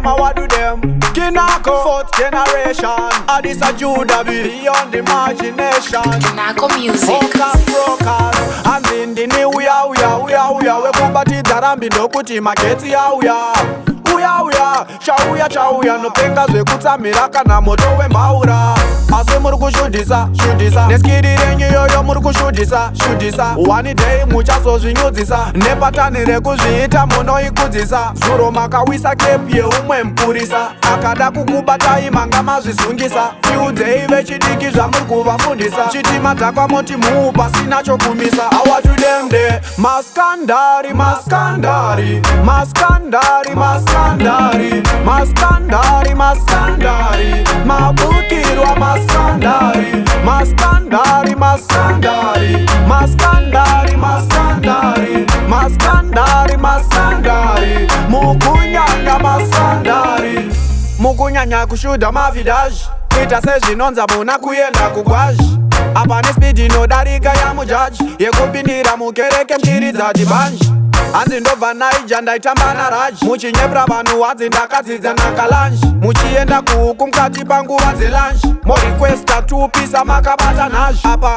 them, I what do them. Kinako, fourth generation. And this a Judah beyond imagination. Kinako music. Focus brokers. And in the new uya. We kubati darambi ndokuti maketi ya uya. Chauya nopenga zvekutsamira kana moto wembaura. Asi muri kushudisa neskiri renyu yoyo muri kushudisa. One day muchazozvinyudzisa nepatani rekuzviita munoikudzisa. Zuro makawisa kepi yeumwe mupurisa. Akada kukubatai manga mazvisungisa. Fiudzei vechidiki zvamuri kuvafundisa. Chitima dhakwa moti muu pasina chokumisa. Awa to them there. Maskandari mabukirwa maskandari mukunyanga maskandari mukunyanya kushuda mavidaji ita sezvinonza muna kuenda kugwazhi apa nespidi inodarika yamujaji yekupindira mukereke mshiri dzadhibanji hanzi ndobva naija ndaitamba naraji muchinyepra vanhu wadzi ndakadzidza nakalanji muchienda kuhuku mukati panguva dzelanji morequesta tupisa makabata nazhi apa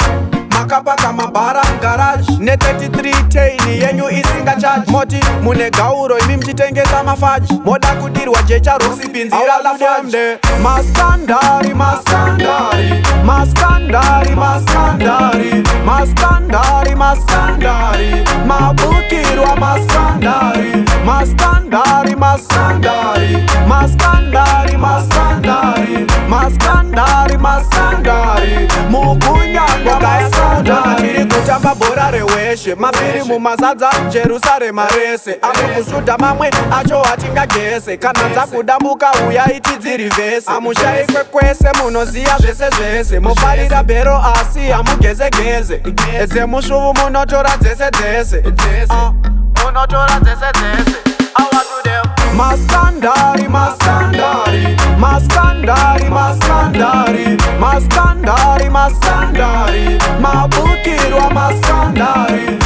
makapaka mabhara mugaraji ne33 teini yenyu isinga chaji moti mune gauro imi muchitengesa mafaji moda kudirwa jecha rosipinzira lafamde maskandari mabukirwa maskandari mukunyangwa maskandari tiri kutamba bhora reweshe mapiri mumazadza jerusarema rese amukusudha mamwe acho hatingagese kana dzakudambuka uyai tidzirivhese amushaikwe kwese munoziya zvese mufarira bhero asi hamugezegeze dzemusvuvu munotora dzese maskandari mabukirwa maskandari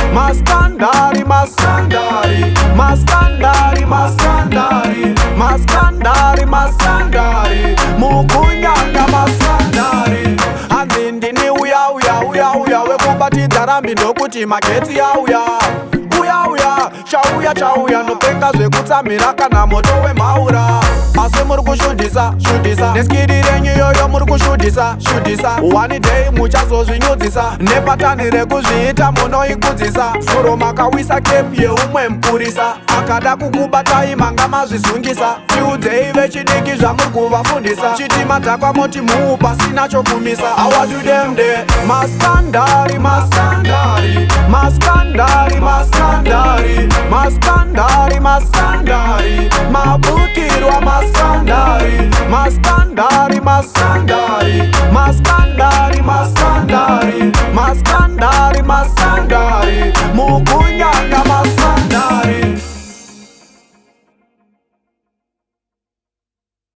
mukunyanga maskandari hanzi ndini uya wekubati darambi ndokuti maketi yauya chauya nopenga zvekutsamira kana moto wembaura asi muri kushudisa neskiri renyu yoyo muri kushudisa one day muchazozvinyudzisa nepatani rekuzviita munoikudzisa zuro makawisa kepi yeumwe mupurisa akada kukubatai manga mazvisungisa fiudzei vechidiki zvamuri kuvafundisa chitima dhakwa moti muu pasina chokumisa awa to them there maskandari mabukirwa maskandari mukunyanga